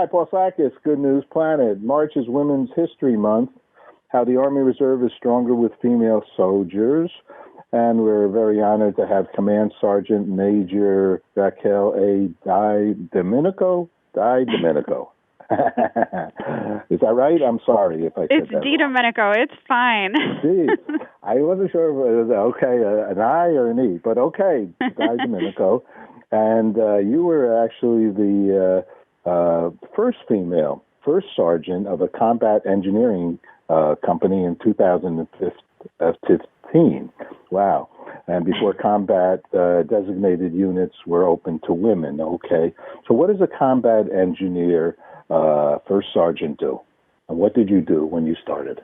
Hi, Paul Sakis, Good News Planet. March is Women's History Month. How the Army Reserve is stronger with female soldiers. And we're very honored to have Command Sergeant Major Raquel A. Domenico. Is that right? I'm sorry if I said it's that. It's Domenico. It's fine. Gee, I wasn't sure if it was an I or an E, but okay, Domenico. And you were actually the first sergeant of a combat engineering company in 2015. Wow. And before combat, designated units were open to women. Okay. So what does a combat engineer first sergeant do? And what did you do when you started?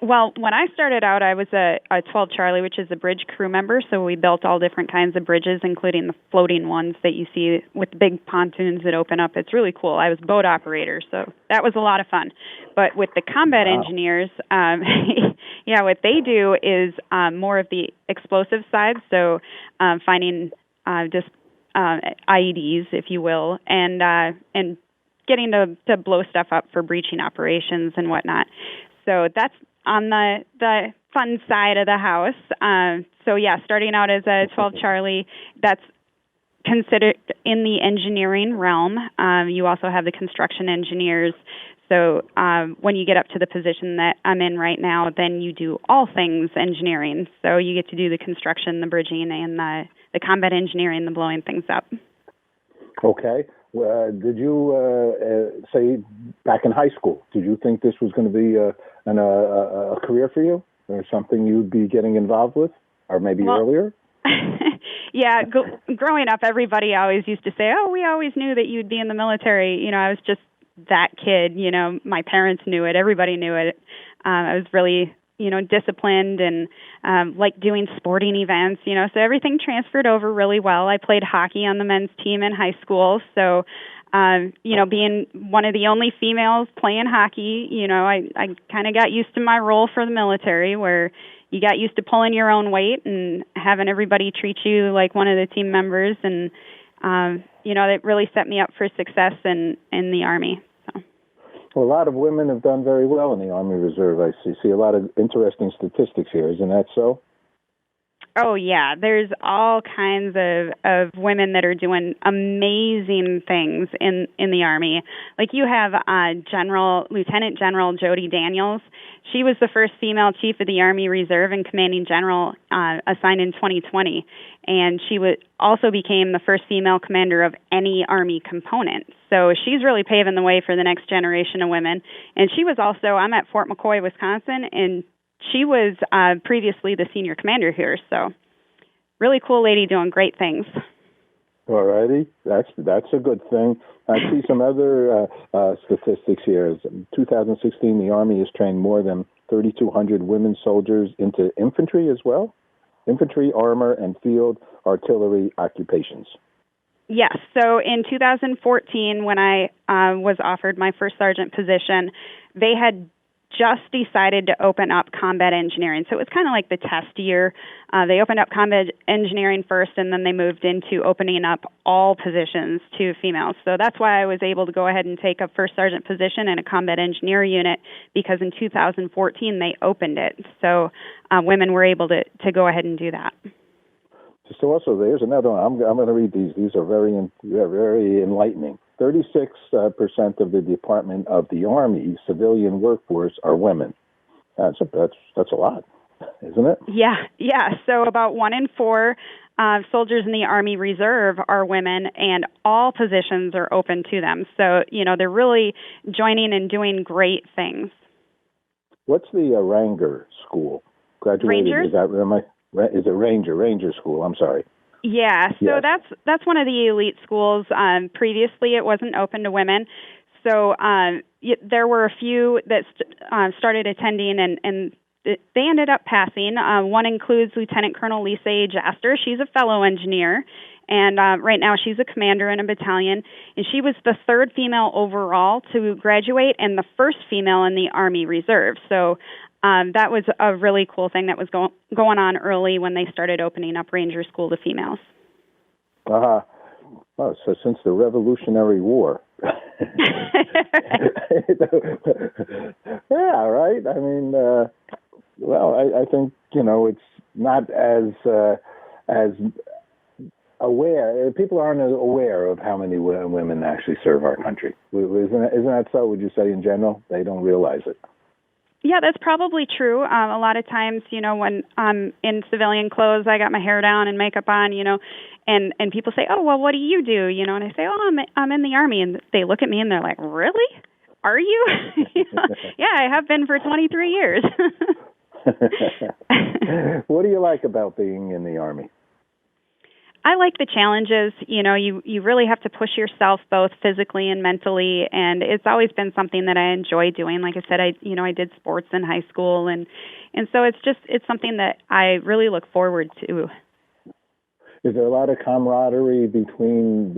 Well, when I started out, I was a 12 Charlie, which is a bridge crew member. So we built all different kinds of bridges, including the floating ones that you see with the big pontoons that open up. It's really cool. I was boat operator, so that was a lot of fun. But with the combat engineers, what they do is more of the explosive side. So finding IEDs, if you will, and getting to blow stuff up for breaching operations and whatnot. So that's on the fun side of the house. Starting out as a 12 Charlie, that's considered in the engineering realm. You also have the construction engineers. So when you get up to the position that I'm in right now, then you do all things engineering. So you get to do the construction, the bridging, and the combat engineering, the blowing things up. Okay. Did you say back in high school, did you think this was going to be a career for you or something you'd be getting involved with, or maybe earlier? Yeah, growing up, everybody always used to say, we always knew that you'd be in the military. You know, I was just that kid. You know, my parents knew it. Everybody knew it. I was really, disciplined and liked doing sporting events, so everything transferred over really well. I played hockey on the men's team in high school. So, being one of the only females playing hockey, I kind of got used to my role for the military where you got used to pulling your own weight and having everybody treat you like one of the team members. And, that really set me up for success in the Army. Well, a lot of women have done very well in the Army Reserve. I see a lot of interesting statistics here. Isn't that so? Oh, yeah. There's all kinds of women that are doing amazing things in the Army. Like you have Lieutenant General Jody Daniels. She was the first female chief of the Army Reserve and commanding general assigned in 2020. And she also became the first female commander of any Army component. So she's really paving the way for the next generation of women. And she was also, I'm at Fort McCoy, Wisconsin, and she was previously the senior commander here. So really cool lady doing great things. All righty. That's a good thing. I see some other statistics here. In 2016, the Army has trained more than 3,200 women soldiers into infantry as well. Infantry, armor, and field artillery occupations. Yes. So in 2014, when I was offered my first sergeant position, they had just decided to open up combat engineering. So it was kind of like the test year. They opened up combat engineering first, and then they moved into opening up all positions to females. So that's why I was able to go ahead and take a first sergeant position in a combat engineer unit, because in 2014 they opened it. So women were able to go ahead and do that. So also, there's another one. I'm going to read these. These are very enlightening. 36% of the Department of the Army civilian workforce are women. That's a lot, isn't it? Yeah. So about 1 in 4 soldiers in the Army Reserve are women, and all positions are open to them. So they're really joining and doing great things. What's the Ranger School? Graduated? Rangers? Is it Ranger School? I'm sorry. Yeah, so yes. that's one of the elite schools. Previously, it wasn't open to women. So there were a few that started attending, and they ended up passing. One includes Lieutenant Colonel Lisa A. Jaster. She's a fellow engineer, and right now she's a commander in a battalion. And she was the 3rd female overall to graduate and the first female in the Army Reserve. So that was a really cool thing that was going on early when they started opening up Ranger School to females. So since the Revolutionary War. Yeah, right. I mean, well, I think it's not as aware. People aren't aware of how many women actually serve our country. Isn't that so? Would you say in general they don't realize it? Yeah, that's probably true. A lot of times, when I'm in civilian clothes, I got my hair down and makeup on, and people say, "Oh, well, what do you do?" And I say, "Oh, I'm in the Army," and they look at me and they're like, "Really? Are you?" Yeah, I have been for 23 years. What do you like about being in the Army? I like the challenges. You really have to push yourself both physically and mentally, and it's always been something that I enjoy doing. Like I said, I did sports in high school, and so it's something that I really look forward to. Is there a lot of camaraderie between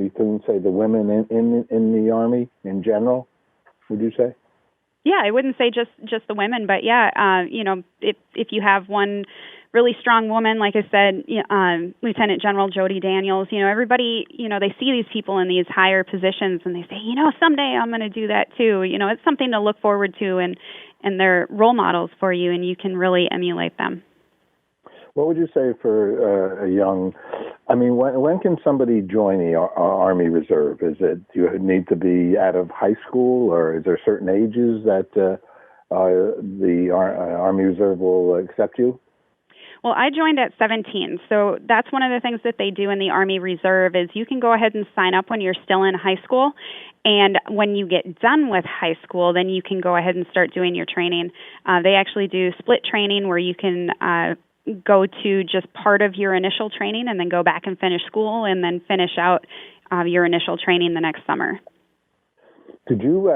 say the women in the Army in general? Would you say? Yeah, I wouldn't say just the women, but yeah, if you have one really strong woman, like I said, Lieutenant General Jody Daniels, everybody, they see these people in these higher positions and they say, someday I'm going to do that too. It's something to look forward to, and they're role models for you, and you can really emulate them. What would you say for a young? I mean, when can somebody join the Army Reserve? Do you need to be out of high school, or is there certain ages that the Army Reserve will accept you? Well, I joined at 17, so that's one of the things that they do in the Army Reserve is you can go ahead and sign up when you're still in high school, and when you get done with high school, then you can go ahead and start doing your training. They actually do split training where you can go to just part of your initial training and then go back and finish school and then finish out your initial training the next summer. Could you,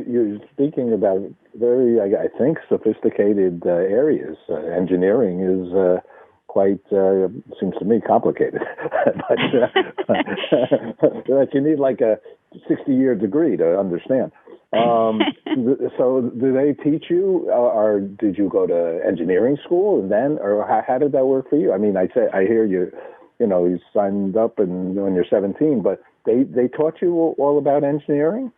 you're speaking about very, I think, sophisticated areas. Engineering is quite, seems to me, complicated. But you need like a 60-year degree to understand. So do they teach you, or did you go to engineering school and then, or how did that work for you? I mean, I hear you, you signed up and when you're 17, but they taught you all about engineering?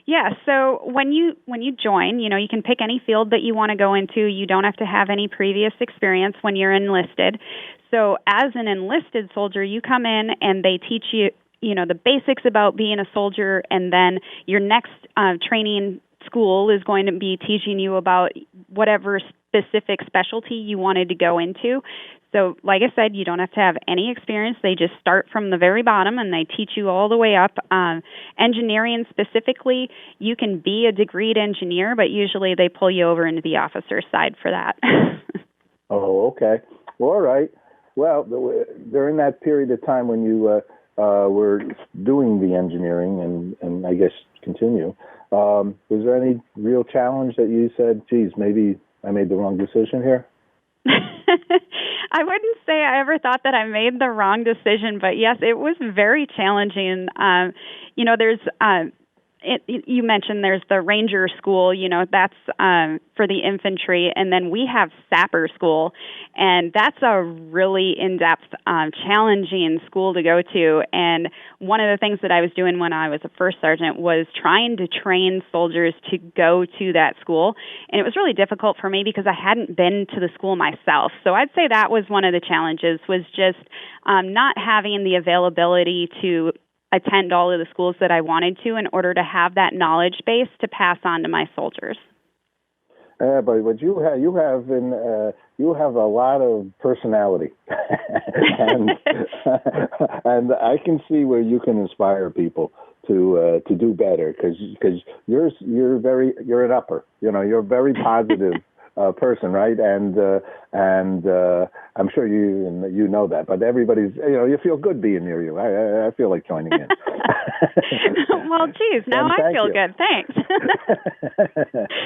Yeah, so when you join, you can pick any field that you want to go into. You don't have to have any previous experience when you're enlisted. So as an enlisted soldier, you come in and they teach you, the basics about being a soldier, and then your next training school is going to be teaching you about whatever specific specialty you wanted to go into. So, like I said, you don't have to have any experience. They just start from the very bottom, and they teach you all the way up. Engineering specifically, you can be a degreed engineer, but usually they pull you over into the officer side for that. Oh, okay. Well, all right. Well, during that period of time when you were doing the engineering and I guess continue, was there any real challenge that you said, geez, maybe I made the wrong decision here? I wouldn't say I ever thought that I made the wrong decision, but yes, it was very challenging. There's you mentioned there's the Ranger School, that's for the infantry, and then we have Sapper School, and that's a really in-depth, challenging school to go to. And one of the things that I was doing when I was a first sergeant was trying to train soldiers to go to that school, and it was really difficult for me because I hadn't been to the school myself. So I'd say that was one of the challenges, was just not having the availability to attend all of the schools that I wanted to in order to have that knowledge base to pass on to my soldiers. But you have a lot of personality, and I can see where you can inspire people to do better because you're an upper. You're a very positive person, right? And I'm sure you know that, but everybody's, you feel good being near you. I feel like joining in. Well, geez, now I feel good. Thanks.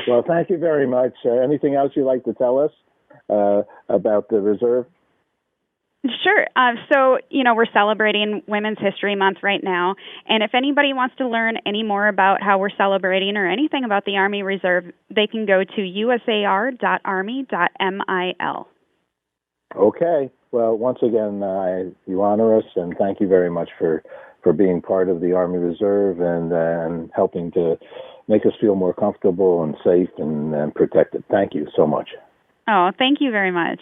Well, thank you very much. Anything else you'd like to tell us about the reserve? Sure. So, we're celebrating Women's History Month right now. And if anybody wants to learn any more about how we're celebrating or anything about the Army Reserve, they can go to usar.army.mil. Okay. Well, once again, you honor us, and thank you very much for being part of the Army Reserve and helping to make us feel more comfortable and safe and protected. Thank you so much. Oh, thank you very much.